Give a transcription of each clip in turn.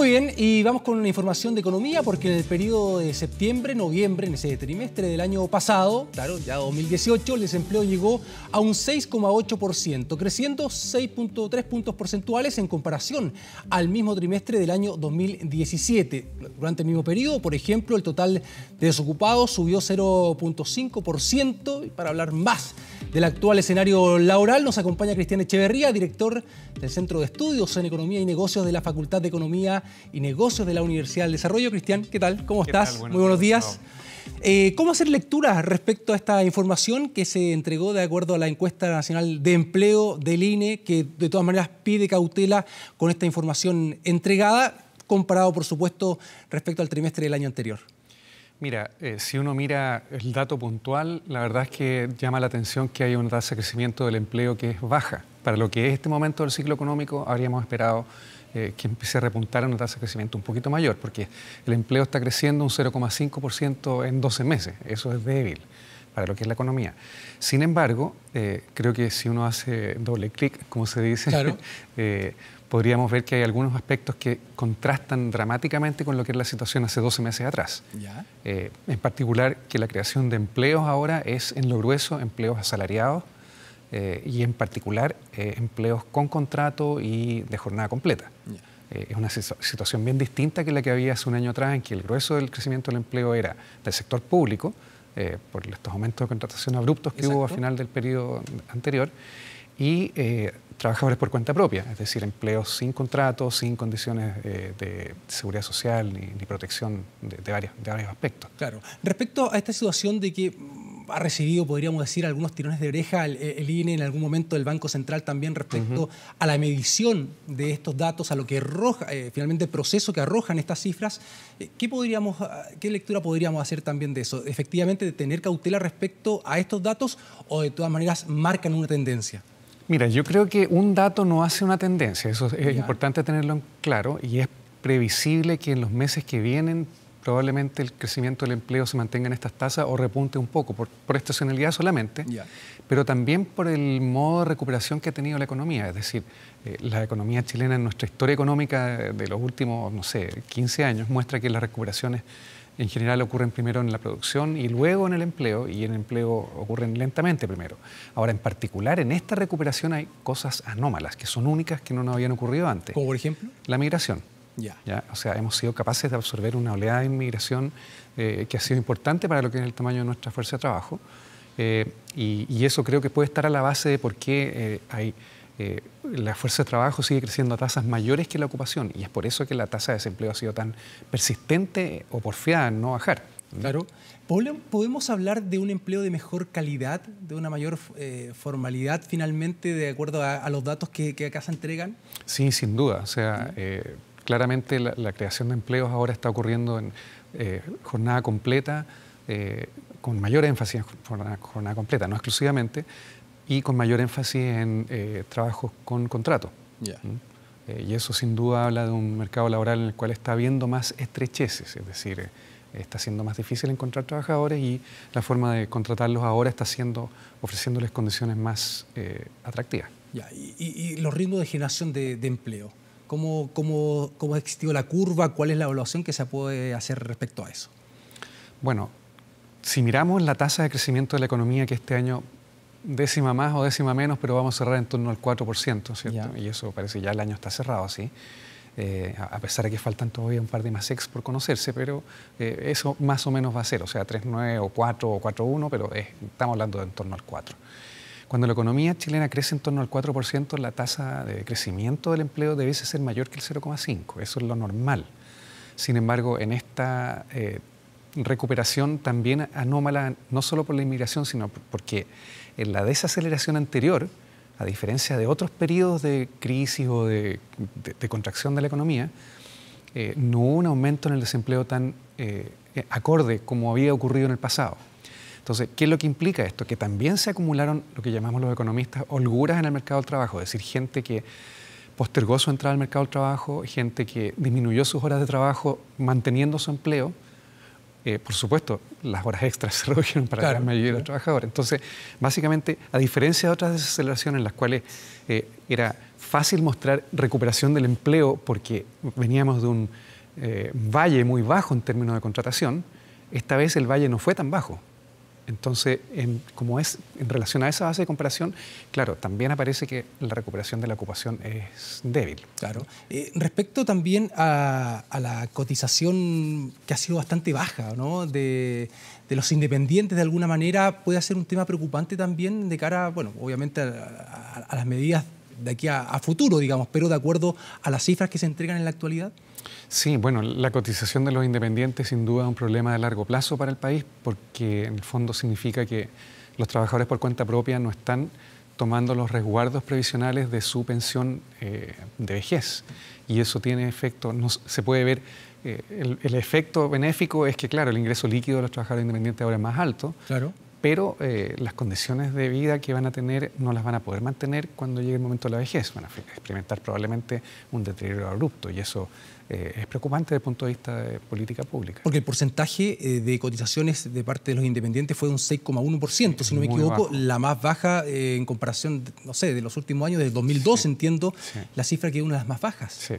Muy bien, y vamos con una información de economía, porque en el periodo de septiembre-noviembre, en ese trimestre del año pasado, claro, ya 2018, el desempleo llegó a un 6,8%, creciendo 6,3 puntos porcentuales en comparación al mismo trimestre del año 2017. Durante el mismo periodo, por ejemplo, el total de desocupados subió 0,5%. Y para hablar más del actual escenario laboral, nos acompaña Cristian Echeverría, director del Centro de Estudios en Economía y Negocios de la Facultad de Economía y Negocios de la Universidad del Desarrollo. Cristian, ¿qué tal? ¿Cómo estás? Muy buenos días. ¿Cómo hacer lectura respecto a esta información que se entregó de acuerdo a la encuesta nacional de empleo del INE, que de todas maneras pide cautela con esta información entregada, comparado, por supuesto, respecto al trimestre del año anterior? Mira, si uno mira el dato puntual, la verdad es que llama la atención que hay una tasa de crecimiento del empleo que es baja. Para lo que es este momento del ciclo económico, habríamos esperado que empiece a repuntar a una tasa de crecimiento un poquito mayor, porque el empleo está creciendo un 0,5% en 12 meses. Eso es débil para lo que es la economía. Sin embargo, creo que si uno hace doble clic, como se dice, claro, podríamos ver que hay algunos aspectos que contrastan dramáticamente con lo que es la situación hace 12 meses atrás. ¿Ya? En particular, que la creación de empleos ahora es, en lo grueso, empleos asalariados y, en particular, empleos con contrato y de jornada completa. Yeah. Es una situación bien distinta que la que había hace un año atrás, en que el grueso del crecimiento del empleo era del sector público, por estos aumentos de contratación abruptos que hubo al final del periodo anterior, y trabajadores por cuenta propia, es decir, empleos sin contrato, sin condiciones de seguridad social ni protección de varios aspectos. Claro. Respecto a esta situación de que ha recibido, podríamos decir, algunos tirones de oreja el INE, en algún momento el Banco Central también, respecto a la medición de estos datos, a lo que arroja, finalmente el proceso que arrojan estas cifras, ¿qué lectura podríamos hacer también de eso? ¿Efectivamente de tener cautela respecto a estos datos o de todas maneras marcan una tendencia? Mira, yo creo que un dato no hace una tendencia, eso es importante tenerlo en claro, y es previsible que en los meses que vienen probablemente el crecimiento del empleo se mantenga en estas tasas o repunte un poco por estacionalidad solamente, pero también por el modo de recuperación que ha tenido la economía. Es decir, la economía chilena en nuestra historia económica de los últimos, no sé, 15 años muestra que las recuperaciones en general ocurren primero en la producción y luego en el empleo, y en el empleo ocurren lentamente primero. Ahora, en particular, en esta recuperación hay cosas anómalas, que son únicas, que no nos habían ocurrido antes. ¿Como por ejemplo? La migración. ¿Ya? O sea, hemos sido capaces de absorber una oleada de inmigración que ha sido importante para lo que es el tamaño de nuestra fuerza de trabajo. Y eso creo que puede estar a la base de por qué la fuerza de trabajo sigue creciendo a tasas mayores que la ocupación. Y es por eso que la tasa de desempleo ha sido tan persistente o porfiada en no bajar. Claro. ¿Podemos hablar de un empleo de mejor calidad, de una mayor formalidad finalmente, de acuerdo a los datos que acá se entregan? Sí, sin duda. O sea, claramente la creación de empleos ahora está ocurriendo en jornada completa, con mayor énfasis en jornada completa, no exclusivamente, y con mayor énfasis en trabajos con contrato. Y eso sin duda habla de un mercado laboral en el cual está habiendo más estrecheces, es decir, está siendo más difícil encontrar trabajadores y la forma de contratarlos ahora está ofreciéndoles condiciones más atractivas. ¿Y los ritmos de generación de empleo? ¿Cómo ha existido la curva? ¿Cuál es la evaluación que se puede hacer respecto a eso? Bueno, si miramos la tasa de crecimiento de la economía, que este año décima más o décima menos, pero vamos a cerrar en torno al 4%, ¿cierto? Y eso parece ya el año está cerrado, ¿sí? A pesar de que faltan todavía un par de más ex por conocerse, pero eso más o menos va a ser, o sea, 3,9 o 4 o 4,1, pero estamos hablando de en torno al 4. Cuando la economía chilena crece en torno al 4%, la tasa de crecimiento del empleo debiese ser mayor que el 0,5. Eso es lo normal. Sin embargo, en esta recuperación también anómala, no solo por la inmigración, sino porque en la desaceleración anterior, a diferencia de otros periodos de crisis o de contracción de la economía, no hubo un aumento en el desempleo tan acorde como había ocurrido en el pasado. Entonces, ¿qué es lo que implica esto? Que también se acumularon lo que llamamos los economistas holguras en el mercado del trabajo, es decir, gente que postergó su entrada al mercado del trabajo, gente que disminuyó sus horas de trabajo manteniendo su empleo, por supuesto, las horas extras se redujeron para la gran mayoría de los trabajadores. Entonces, básicamente, a diferencia de otras desaceleraciones en las cuales era fácil mostrar recuperación del empleo porque veníamos de un valle muy bajo en términos de contratación, esta vez el valle no fue tan bajo. Entonces, en relación a esa base de comparación, claro, también aparece que la recuperación de la ocupación es débil. Claro. Respecto también a la cotización que ha sido bastante baja, ¿no?, de los independientes, de alguna manera, puede ser un tema preocupante también de cara, bueno, obviamente a las medidas de aquí a futuro, digamos, pero de acuerdo a las cifras que se entregan en la actualidad. Sí, bueno, la cotización de los independientes sin duda es un problema de largo plazo para el país porque en el fondo significa que los trabajadores por cuenta propia no están tomando los resguardos previsionales de su pensión de vejez y eso tiene efecto, se puede ver, el efecto benéfico es que claro, el ingreso líquido de los trabajadores independientes ahora es más alto, claro, pero las condiciones de vida que van a tener no las van a poder mantener cuando llegue el momento de la vejez, van a experimentar probablemente un deterioro abrupto y eso es preocupante desde el punto de vista de política pública. Porque el porcentaje de cotizaciones de parte de los independientes fue de un 6,1%, si no me equivoco, bajo. La más baja en comparación, no sé, de los últimos años, del 2002, sí, entiendo, sí, la cifra que es una de las más bajas. Sí.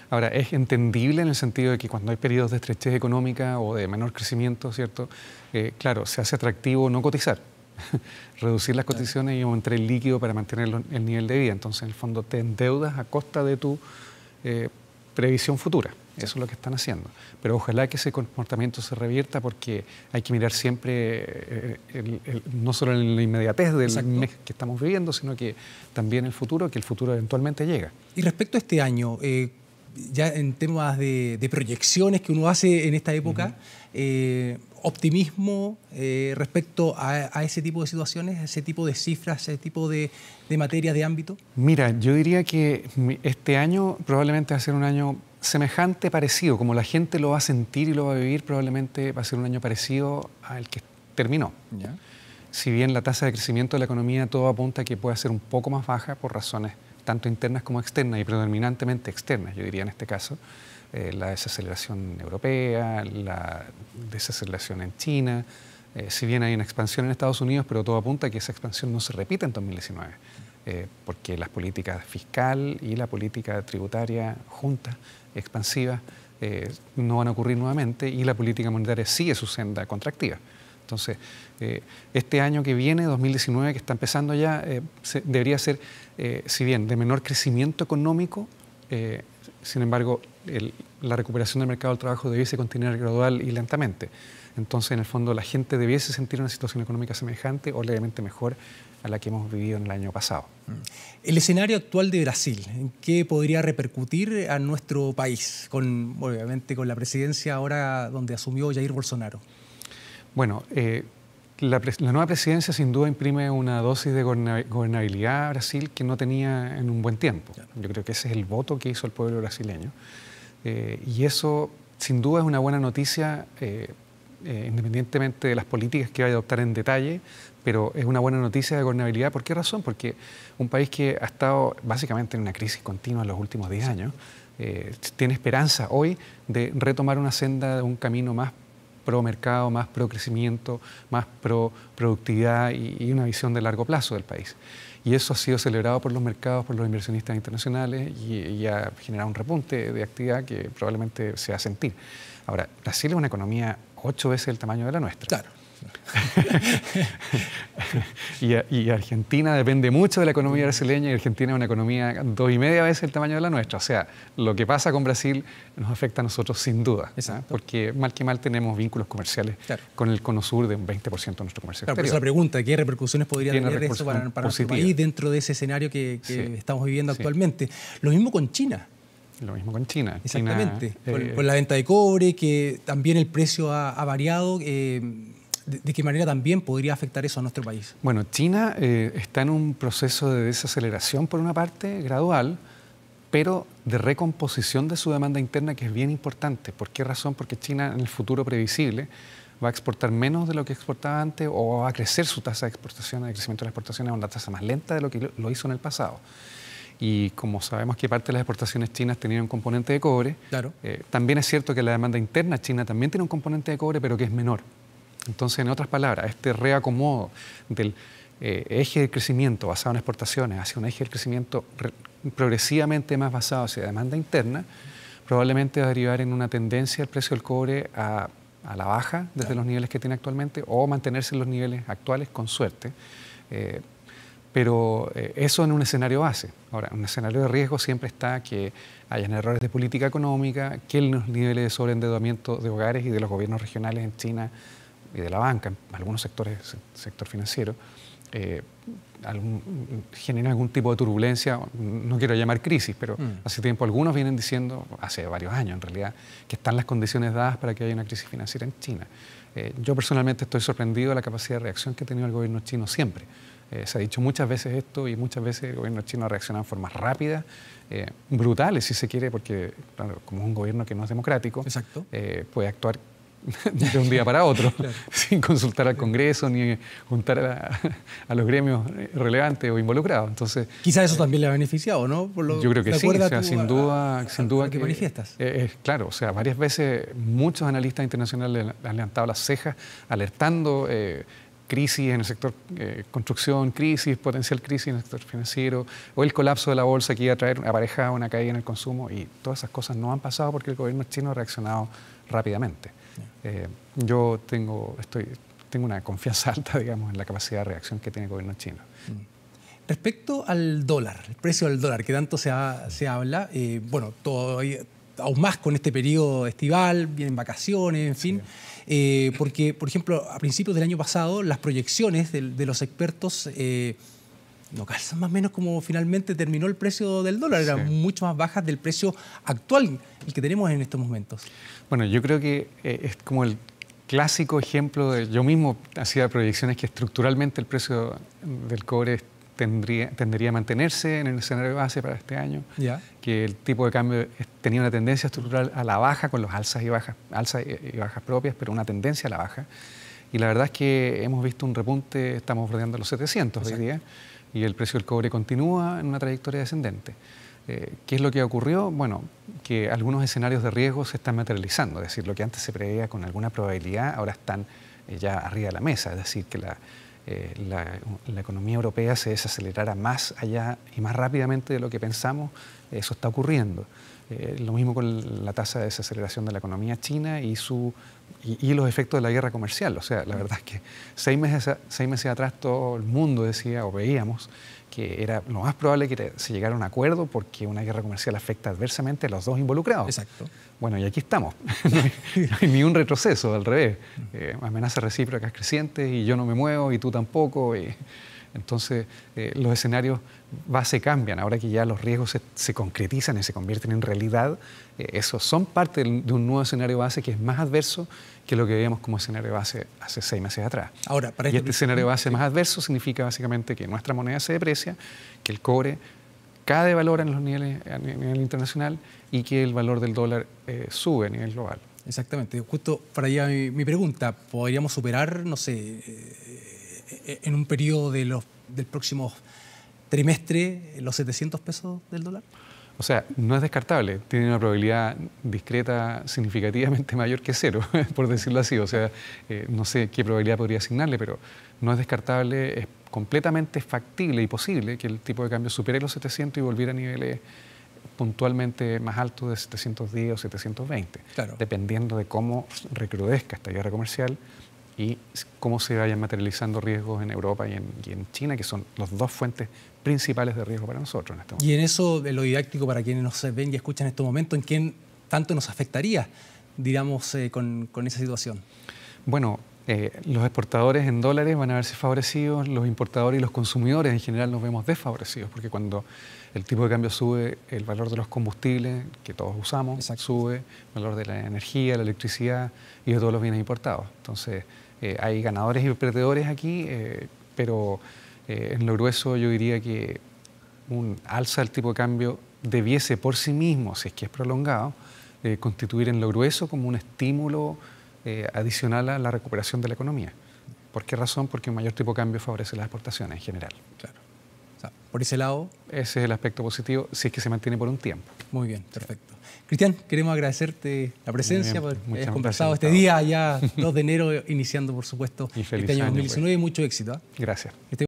Ahora, es entendible en el sentido de que cuando hay periodos de estrechez económica o de menor crecimiento, ¿cierto? Claro, se hace atractivo no cotizar, reducir las cotizaciones y aumentar el líquido para mantener el nivel de vida. Entonces, en el fondo, te endeudas a costa de tu previsión futura. Eso es lo que están haciendo. Pero ojalá que ese comportamiento se revierta porque hay que mirar siempre no solo en la inmediatez del mes que estamos viviendo, sino que también el futuro, que el futuro eventualmente llega. Y respecto a este año, ya en temas de proyecciones que uno hace en esta época, optimismo respecto a ese tipo de situaciones, a ese tipo de cifras, a ese tipo de materias de ámbito? Mira, yo diría que este año probablemente va a ser un año semejante, parecido, como la gente lo va a sentir y lo va a vivir, probablemente va a ser un año parecido al que terminó. ¿Ya? Si bien la tasa de crecimiento de la economía todo apunta a que pueda ser un poco más baja por razones tanto internas como externas y predominantemente externas, yo diría en este caso, la desaceleración europea, la desaceleración en China, si bien hay una expansión en Estados Unidos, pero todo apunta a que esa expansión no se repita en 2019, porque las políticas fiscal y la política tributaria juntas, expansivas, no van a ocurrir nuevamente y la política monetaria sigue su senda contractiva. Entonces, este año que viene, 2019, que está empezando ya, debería ser, si bien de menor crecimiento económico, sin embargo, la recuperación del mercado del trabajo debiese continuar gradual y lentamente. Entonces, en el fondo, la gente debiese sentir una situación económica semejante o levemente mejor a la que hemos vivido en el año pasado. El escenario actual de Brasil, ¿en qué podría repercutir a nuestro país? Obviamente con la presidencia ahora donde asumió Jair Bolsonaro. Bueno, la nueva presidencia sin duda imprime una dosis de gobernabilidad a Brasil que no tenía en un buen tiempo. Yo creo que ese es el voto que hizo el pueblo brasileño. Y eso sin duda es una buena noticia, independientemente de las políticas que vaya a adoptar en detalle, pero es una buena noticia de gobernabilidad. ¿Por qué razón? Porque un país que ha estado básicamente en una crisis continua en los últimos 10 años, tiene esperanza hoy de retomar una senda, un camino más pro mercado, más pro crecimiento, más pro productividad y una visión de largo plazo del país. Y eso ha sido celebrado por los mercados, por los inversionistas internacionales y ha generado un repunte de actividad que probablemente se va a sentir. Ahora, Brasil es una economía 8 veces el tamaño de la nuestra. Claro. y Argentina depende mucho de la economía brasileña y Argentina es una economía 2,5 veces el tamaño de la nuestra. O sea, lo que pasa con Brasil nos afecta a nosotros sin duda, porque mal que mal tenemos vínculos comerciales con el Cono Sur de un 20% de nuestro comercio exterior. Por eso la pregunta, ¿qué repercusiones podría tener eso para nuestro país dentro de ese escenario que estamos viviendo actualmente? Lo mismo con China. Lo mismo con China. Exactamente, con la venta de cobre, que también el precio ha variado. ¿De qué manera también podría afectar eso a nuestro país? Bueno, China está en un proceso de desaceleración, por una parte, gradual, pero de recomposición de su demanda interna, que es bien importante. ¿Por qué razón? Porque China, en el futuro previsible, va a exportar menos de lo que exportaba antes o va a crecer su tasa de exportación, de crecimiento de las exportaciones a una tasa más lenta de lo que lo hizo en el pasado. Y como sabemos que parte de las exportaciones chinas tenían un componente de cobre, Claro. también es cierto que la demanda interna china también tiene un componente de cobre, pero que es menor. Entonces, en otras palabras, este reacomodo del eje de crecimiento basado en exportaciones hacia un eje de crecimiento progresivamente más basado hacia demanda interna, probablemente va a derivar en una tendencia del precio del cobre a la baja desde los niveles que tiene actualmente o mantenerse en los niveles actuales con suerte. Pero eso en un escenario base. Ahora, en un escenario de riesgo siempre está que hayan errores de política económica, que los niveles de sobreendeudamiento de hogares y de los gobiernos regionales en China y de la banca, en algunos sectores, sector financiero, generen algún tipo de turbulencia. No quiero llamar crisis, pero hace tiempo algunos vienen diciendo, hace varios años en realidad, que están las condiciones dadas para que haya una crisis financiera en China. Yo personalmente estoy sorprendido de la capacidad de reacción que ha tenido el gobierno chino siempre. Se ha dicho muchas veces esto y muchas veces el gobierno chino ha reaccionado de formas rápidas, brutales si se quiere, porque claro, como es un gobierno que no es democrático, puede actuar de un día para otro, claro, sin consultar al Congreso ni juntar a los gremios relevantes o involucrados. Entonces, quizás eso también le ha beneficiado, ¿no? Yo creo que sí, o sea, sin duda que manifiestas. Claro, o sea, varias veces muchos analistas internacionales han levantado las cejas alertando crisis en el sector construcción, potencial crisis en el sector financiero, o el colapso de la bolsa que iba a traer aparejada una caída en el consumo, y todas esas cosas no han pasado porque el gobierno chino ha reaccionado rápidamente. Yo tengo una confianza alta, digamos, en la capacidad de reacción que tiene el gobierno chino. Respecto al dólar, el precio del dólar, que tanto se habla, bueno, aún más con este periodo estival, vienen vacaciones, en fin, porque, por ejemplo, a principios del año pasado, las proyecciones de los expertos no calzan más o menos como finalmente terminó el precio del dólar, eran mucho más bajas del precio actual, el que tenemos en estos momentos. Bueno, yo creo que es como el clásico ejemplo de, yo mismo hacía proyecciones que estructuralmente el precio del cobre tendería a mantenerse en el escenario de base para este año, que el tipo de cambio tenía una tendencia estructural a la baja con los alzas y bajas propias, pero una tendencia a la baja. Y la verdad es que hemos visto un repunte, estamos rodeando los 700 hoy día, y el precio del cobre continúa en una trayectoria descendente. ¿Qué es lo que ocurrió? Bueno, que algunos escenarios de riesgo se están materializando, es decir, lo que antes se preveía con alguna probabilidad ahora están ya arriba de la mesa, es decir, que la economía europea se desacelerara más allá y más rápidamente de lo que pensamos. Eso está ocurriendo. Lo mismo con la tasa de desaceleración de la economía china y los efectos de la guerra comercial. O sea, la verdad es que 6 meses atrás todo el mundo decía o veíamos que era lo más probable que se llegara a un acuerdo porque una guerra comercial afecta adversamente a los dos involucrados. Exacto. Bueno, y aquí estamos. No hay ni un retroceso, al revés. Amenazas recíprocas crecientes y yo no me muevo y tú tampoco. Entonces, los escenarios base cambian. Ahora que ya los riesgos se concretizan y se convierten en realidad, esos son parte de un nuevo escenario base que es más adverso que lo que veíamos como escenario base hace 6 meses atrás. Ahora, y este escenario base más adverso significa básicamente que nuestra moneda se deprecia, que el cobre cae de valor en los niveles a nivel internacional y que el valor del dólar sube a nivel global. Exactamente. Justo para allá mi pregunta. ¿Podríamos superar, no sé, en un periodo del próximo trimestre los 700 pesos del dólar? O sea, no es descartable, tiene una probabilidad discreta significativamente mayor que 0, por decirlo así. O sea, no sé qué probabilidad podría asignarle, pero no es descartable, es completamente factible y posible que el tipo de cambio supere los 700 y volviera a niveles puntualmente más altos de 710 o 720, dependiendo de cómo recrudezca esta guerra comercial y cómo se vayan materializando riesgos en Europa y en China, que son las dos fuentes principales de riesgo para nosotros en este momento. Y en eso, de lo didáctico para quienes nos ven y escuchan en estos momentos, ¿en qué tanto nos afectaría, digamos, con esa situación? Bueno, los exportadores en dólares van a verse favorecidos, los importadores y los consumidores en general nos vemos desfavorecidos, porque cuando el tipo de cambio sube, el valor de los combustibles que todos usamos sube, el valor de la energía, la electricidad y de todos los bienes importados. Entonces, hay ganadores y perdedores aquí, pero en lo grueso yo diría que un alza del tipo de cambio debiese por sí mismo, si es que es prolongado, constituir en lo grueso como un estímulo adicional a la recuperación de la economía. ¿Por qué razón? Porque un mayor tipo de cambio favorece las exportaciones en general. Claro. O sea, Por ese lado. Ese es el aspecto positivo, si es que se mantiene por un tiempo. Muy bien, perfecto. Cristian, queremos agradecerte la presencia, por haber conversado gracias, este día, ya 2 de enero, iniciando, por supuesto, y feliz este año año, 2019 y mucho éxito. Gracias.